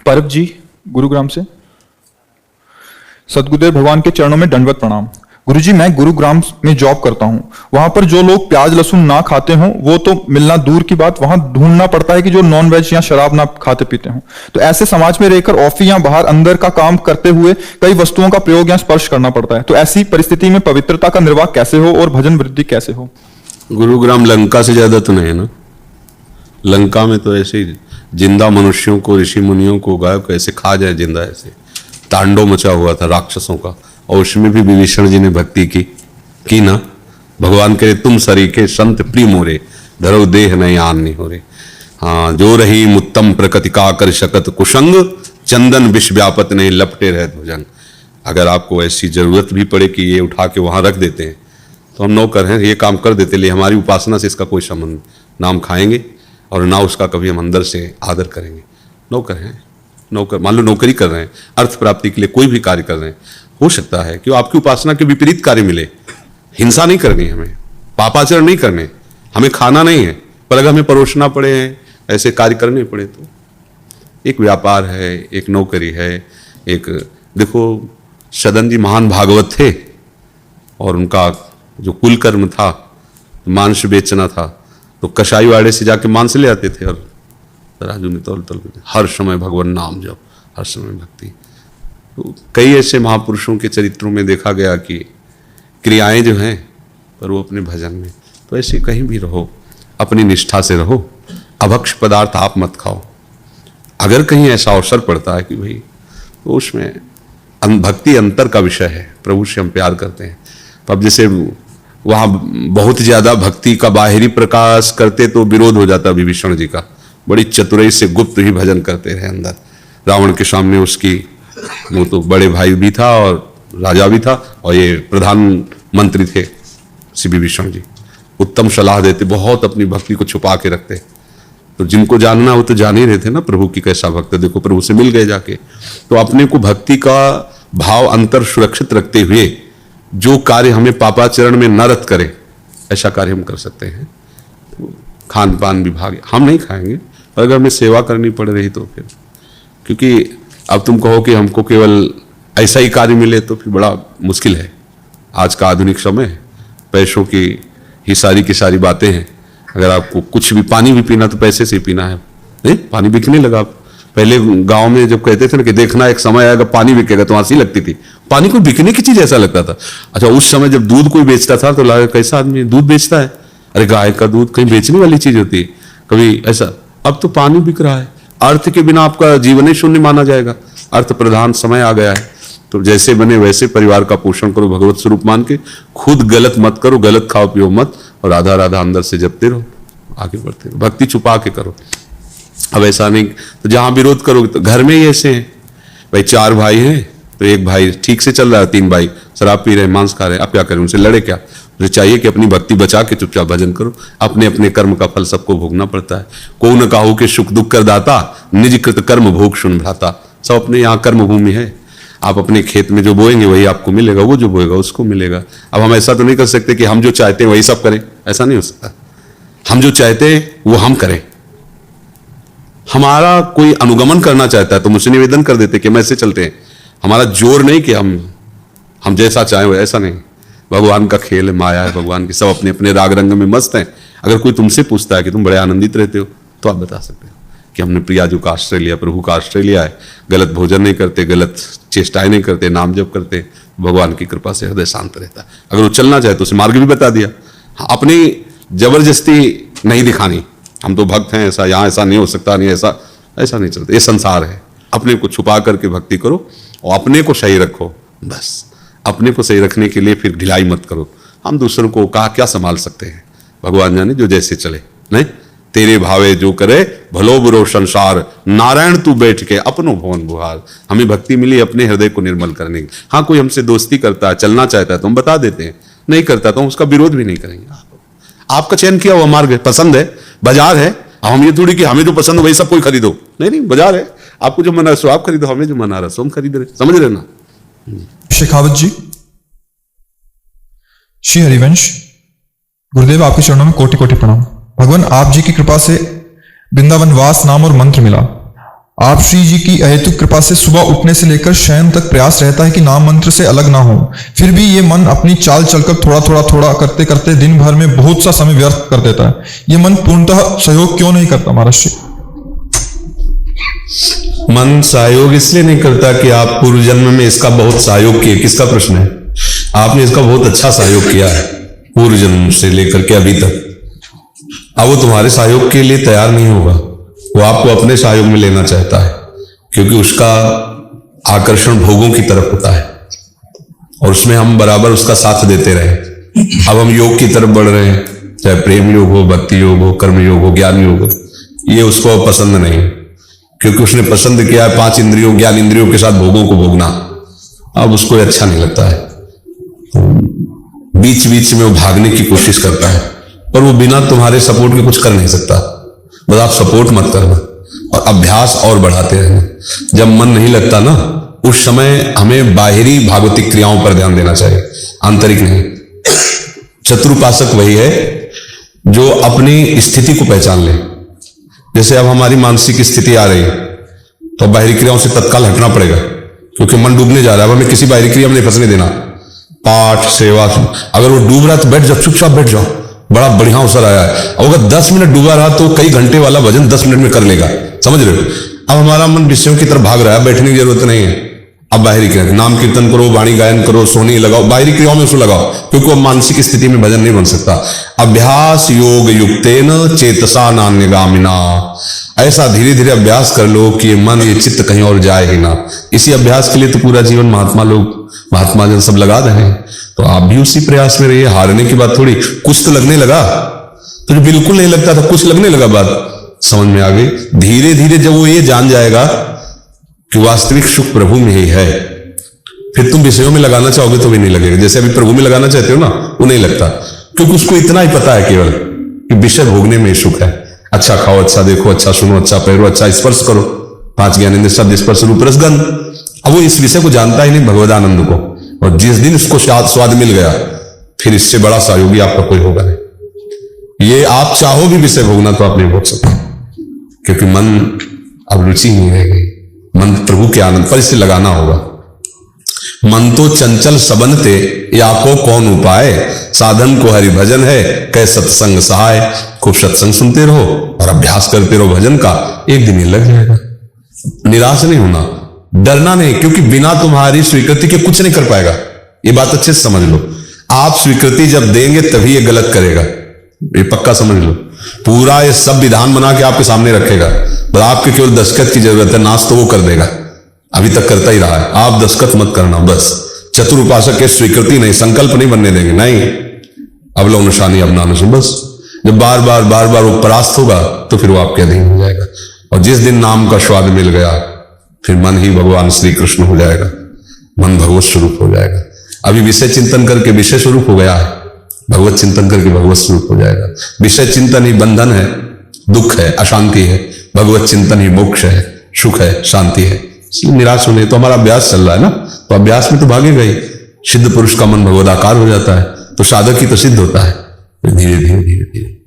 परब जी गुरुग्राम से। सदगुरुदेव भगवान के चरणों में दंडवत प्रणाम। गुरुजी, मैं गुरुग्राम में जॉब करता हूँ। वहां पर जो लोग प्याज लहसुन ना खाते हों वो तो मिलना दूर की बात, वहां ढूंढना पड़ता है कि जो नॉन वेज या शराब ना खाते पीते हों। तो ऐसे समाज में रहकर ऑफिस या बाहर अंदर का काम करते हुए कई वस्तुओं का प्रयोग या स्पर्श करना पड़ता है। तो ऐसी परिस्थिति में पवित्रता का निर्वाह कैसे हो और भजन वृद्धि कैसे हो? गुरुग्राम लंका से ज्यादा तो नहीं है ना। लंका में तो ऐसे ही जिंदा मनुष्यों को, ऋषि मुनियों को, गाय को ऐसे खा जाए जिंदा, ऐसे तांडव मचा हुआ था राक्षसों का। और उसमें भी विभीषण जी ने भक्ति की ना। भगवान करे तुम सरीखे संत प्रिय मोरे, धरो देह नहीं आन नहीं हो रे। हाँ, जो रही मुत्तम प्रकृति का कर शकत कुशंग, चंदन विष व्यापत नहीं लपटे रहे भुजंग। अगर आपको ऐसी जरूरत भी पड़े कि ये उठा के वहां रख देते हैं तो हम नौकर हैं, ये काम कर देते, लिए हमारी उपासना से इसका कोई संबंध, ना हम खाएंगे और ना उसका कभी हम अंदर से आदर करेंगे। नौकर हैं, नौकर मान लो नौकरी कर रहे हैं, अर्थ प्राप्ति के लिए कोई भी कार्य कर रहे हैं, हो सकता है कि आपकी उपासना के विपरीत कार्य मिले। हिंसा नहीं करनी, हमें पापाचरण नहीं करने, हमें खाना नहीं है, पर अगर हमें परोसना पड़े, ऐसे कार्य करने पड़े तो एक व्यापार है, एक नौकरी है। एक देखो, सदन जी महान भागवत थे और उनका जो कुल कर्म था मांस बेचना था, तो कसाई वाड़े से जाके मांस ले आते थे और तराजू में तौल तौल हर समय भगवान नाम जप, हर समय भक्ति। तो कई ऐसे महापुरुषों के चरित्रों में देखा गया कि क्रियाएं जो हैं पर वो अपने भजन में। तो ऐसे कहीं भी रहो, अपनी निष्ठा से रहो, अभक्ष पदार्थ आप मत खाओ। अगर कहीं ऐसा अवसर पड़ता है कि भाई, तो उसमें भक्ति अंतर का विषय है, प्रभु से हम प्यार करते हैं। तो अब जैसे वहाँ बहुत ज्यादा भक्ति का बाहरी प्रकाश करते तो विरोध हो जाता विभीषण जी का। बड़ी चतुराई से गुप्त ही भजन करते रहे अंदर। रावण के सामने उसकी, वो तो बड़े भाई भी था और राजा भी था, और ये प्रधानमंत्री थे श्री विभीषण जी। उत्तम सलाह देते, बहुत अपनी भक्ति को छुपा के रखते। तो जिनको जानना वो तो जान ही रहे थे ना प्रभु की कैसा भक्त है। देखो प्रभु से मिल गए जाके। तो अपने को भक्ति का भाव अंतर सुरक्षित रखते हुए जो कार्य हमें पापाचरण में न रत करे, ऐसा कार्य हम कर सकते हैं। तो खान पान विभाग हम नहीं खाएंगे, पर अगर हमें सेवा करनी पड़ रही तो फिर, क्योंकि अब तुम कहो कि हमको केवल ऐसा ही कार्य मिले तो फिर बड़ा मुश्किल है। आज का आधुनिक समय, पैसों की ही सारी की सारी बातें हैं। अगर आपको कुछ भी पानी भी पीना तो पैसे से ही पीना है, नहीं पानी बिकने लगा। पहले गांव में जब कहते थे ना कि देखना एक समय आएगा पानी बिकेगा, तो हंसी लगती थी। पानी को बिकने की चीज ऐसा लगता था। अच्छा, उस समय जब दूध कोई बेचता था तो लगा कैसा आदमी दूध बेचता है, अरे गाय का दूध कहीं बेचने वाली चीज होती है कभी ऐसा। अब तो पानी बिक रहा है। अर्थ के बिना आपका जीवन ही शून्य माना जाएगा। अर्थ प्रधान समय आ गया है। तो जैसे बने वैसे परिवार का पोषण करो, भगवत स्वरूप मान के। खुद गलत मत करो, गलत खाओ पियो मत, और राधा राधा अंदर से जपते रहो, आगे बढ़ते रहो, भक्ति छुपा के करो। अब ऐसा नहीं तो जहां विरोध करोगे तो घर में ही ऐसे हैं भाई, 4 भाई हैं तो एक भाई ठीक से चल रहा है, 3 भाई शराब पी रहे हैं, मांस खा रहे हैं। अब क्या करें, उनसे लड़े क्या? मुझे चाहिए कि अपनी भक्ति बचा के चुपचाप भजन करो। अपने अपने कर्म का फल सबको भोगना पड़ता है। को न काहू के सुख दुख कर दाता, निज कृत कर्म भोग सुन भ्राता। सब अपने यहाँ कर्म भूमि है। आप अपने खेत में जो बोएंगे वही आपको मिलेगा, वो जो बोएगा उसको मिलेगा। अब हम ऐसा तो नहीं कर सकते कि हम जो चाहते हैं वही सब करें, ऐसा नहीं हो सकता। हम जो चाहते हैं वो हम करें। हमारा कोई अनुगमन करना चाहता है तो मुझसे निवेदन कर देते कि हम ऐसे चलते हैं। हमारा जोर नहीं कि हम जैसा चाहें वो, ऐसा नहीं। भगवान का खेल है, माया है भगवान की, सब अपने अपने राग रंग में मस्त हैं। अगर कोई तुमसे पूछता है कि तुम बड़े आनंदित रहते हो तो आप बता सकते हो कि हमने प्रियाजू का आश्रय लिया, प्रभु का आश्रय लिया है। गलत भोजन नहीं करते, गलत चेष्टाएं नहीं करते, नाम जप करते, भगवान की कृपा से हृदय शांत रहता है। अगर वो चलना चाहे तो उसे मार्ग भी बता दिया। अपनी जबरदस्ती नहीं दिखानी, हम तो भक्त हैं, ऐसा यहाँ ऐसा नहीं हो सकता, नहीं ऐसा नहीं चलता। ये संसार है। अपने को छुपा करके भक्ति करो और अपने को सही रखो, बस। अपने को सही रखने के लिए फिर ढिलाई मत करो। हम दूसरों को कहा क्या संभाल सकते हैं, भगवान जाने जो जैसे चले। नहीं, तेरे भावे जो करे भलो बुरो संसार, नारायण तू बैठ के अपनो भवन बुहार। हमें भक्ति मिली अपने हृदय को निर्मल करने की। हाँ, कोई हमसे दोस्ती करता है, चलना चाहता है तो हम बता देते हैं, नहीं करता तो हम उसका विरोध भी नहीं करेंगे। आपका चयन किया हुआ मार्ग है, पसंद है, बाजार है। अब हम ये थोड़ी कि हमें जो पसंद हो वही सब कोई खरीदो, नहीं, बाजार है। आपको जो मना सो आप खरीदो, हमें जो मना रहा सो हम खरीद रहे, समझ रहे ना। शेखावत जी, श्री हरिवंश, गुरुदेव आपके चरणों में कोटि कोटि प्रणाम। भगवान आप जी की कृपा से वृंदावन वास नाम और मंत्र मिला। आप श्री जी की अहेतुक कृपा से सुबह उठने से लेकर शयन तक प्रयास रहता है कि नाम मंत्र से अलग ना हो, फिर भी ये मन अपनी चाल चलकर थोड़ा करते करते दिन भर में बहुत सा समय व्यर्थ कर देता है। ये मन पूर्णतः सहयोग क्यों नहीं करता महाराज जी? मन सहयोग इसलिए नहीं करता कि आप पूर्व जन्म में इसका बहुत सहयोग किए। किसका प्रश्न है? आपने इसका बहुत अच्छा सहयोग किया है पूर्व जन्म से लेकर के अभी तक। अब वो तुम्हारे सहयोग के लिए तैयार नहीं होगा, वो आपको अपने सहयोग में लेना चाहता है, क्योंकि उसका आकर्षण भोगों की तरफ होता है और उसमें हम बराबर उसका साथ देते रहे। अब हम योग की तरफ बढ़ रहे हैं, चाहे प्रेम योग हो, भक्ति योग हो, कर्म योग हो, ज्ञान योग हो, ये उसको पसंद नहीं, क्योंकि उसने पसंद किया है 5 इंद्रियों, ज्ञान इंद्रियों के साथ भोगों को भोगना। अब उसको अच्छा नहीं लगता है, बीच बीच में वो भागने की कोशिश करता है, पर वो बिना तुम्हारे सपोर्ट के कुछ कर नहीं सकता। बस आप सपोर्ट मत करना और अभ्यास और बढ़ाते रहना। जब मन नहीं लगता ना, उस समय हमें बाहरी भागवतिक क्रियाओं पर ध्यान देना चाहिए, आंतरिक नहीं। चतुरुपासक वही है जो अपनी स्थिति को पहचान ले। जैसे अब हमारी मानसिक स्थिति आ रही है तो बाहरी क्रियाओं से तत्काल हटना पड़ेगा, क्योंकि मन डूबने जा रहा है। अब हमें किसी बाहरी क्रिया में नहीं फंसने देना। पाठ, सेवा, अगर वो डूब रहा है तो बैठ जाओ, चुपचाप बैठ जाओ, बड़ा बढ़िया अवसर आया है। अगर 10 मिनट डूबा रहा तो कई घंटे वाला भजन 10 मिनट में कर लेगा, समझ रहे हो? अब हमारा मन विषयों की तरफ भाग रहा है, बैठने की जरूरत नहीं है। अब बाहरी क्रिया, नाम कीर्तन करो, वाणी गायन करो, सोनी लगाओ, बाहरी क्रियाओं में उसको लगाओ, क्योंकि वो मानसिक स्थिति में भजन नहीं बन सकता। अभ्यास योग युक्तेन चेतसा नान्यगामिना, ऐसा धीरे धीरे अभ्यास कर लो कि मन, ये चित्त कहीं और जाए ही ना। इसी अभ्यास के लिए तो पूरा जीवन महात्मा जन सब लगा रहे हैं। तो आप भी उसी प्रयास में रहिए। हारने की बात थोड़ी, कुछ तो लगने लगा, तो जो बिल्कुल नहीं लगता था कुछ लगने लगा, बात समझ में आ गई। धीरे धीरे जब वो ये जान जाएगा कि वास्तविक सुख प्रभु में ही है, फिर तुम विषयों में लगाना चाहोगे तो भी नहीं लगेगा। जैसे अभी प्रभु में लगाना चाहते हो ना, वो नहीं लगता, क्योंकि उसको इतना ही पता है केवल कि विषय भोगने में सुख है। अच्छा खाओ, अच्छा देखो, अच्छा सुनो, अच्छा पहरो, अच्छा स्पर्श करो, 5 ज्ञानेंद्रिय शब्द स्पर्श रूप रस गंध। अब वो इस विषय को जानता ही नहीं, भगवदानंद को। और जिस दिन उसको स्वाद मिल गया, फिर इससे बड़ा सहयोगी आपका कोई होगा नहीं। ये आप चाहो भी विषय भोगना तो आप नहीं भोग सकते, क्योंकि मन अब रुचि नहीं रह गई। मन प्रभु के आनंद पर इसे लगाना होगा। मन तो चंचल सबनते, या को कौन उपाय, साधन को हरि भजन है, कै सत्संग सहाय। खूब सत्संग सुनते रहो और अभ्यास करते रहो भजन का, एक दिन ये लग जाएगा। निराश नहीं होना, डरना नहीं, क्योंकि बिना तुम्हारी स्वीकृति के कुछ नहीं कर पाएगा। ये बात अच्छे से समझ लो। आप स्वीकृति जब देंगे तभी ये गलत करेगा, ये पक्का समझ लो। पूरा ये सब विधान बना के आपके सामने रखेगा, बस आपके केवल दस्तखत की जरूरत है। नाश तो वो कर देगा, अभी तक करता ही रहा है। आप दस्तखत मत करना बस। चतुर उपासक के स्वीकृति नहीं, संकल्प नहीं बनने देंगे, नहीं। अब लो निशानी अपना बस। जब बार बार वो परास्त होगा तो फिर वो आपके अधीन हो जाएगा। और जिस दिन नाम का स्वाद मिल गया, फिर मन ही भगवान श्री कृष्ण हो जाएगा, मन भगवत स्वरूप हो जाएगा। अभी विषय चिंतन करके विषय स्वरूप हो गया है, भगवत चिंतन करके भगवत स्वरूप हो जाएगा। विषय चिंतन ही बंधन है, दुख है, अशांति है। भगवत चिंतन ही मोक्ष है, सुख है, शांति है। इसलिए निराश होने, तो हमारा अभ्यास चल रहा है ना, तो अभ्यास में तो भागेगा ही। सिद्ध पुरुष का मन भगवदाकार हो जाता है, तो साधक ही तो सिद्ध होता है। धीरे धीरे धीरे धीरे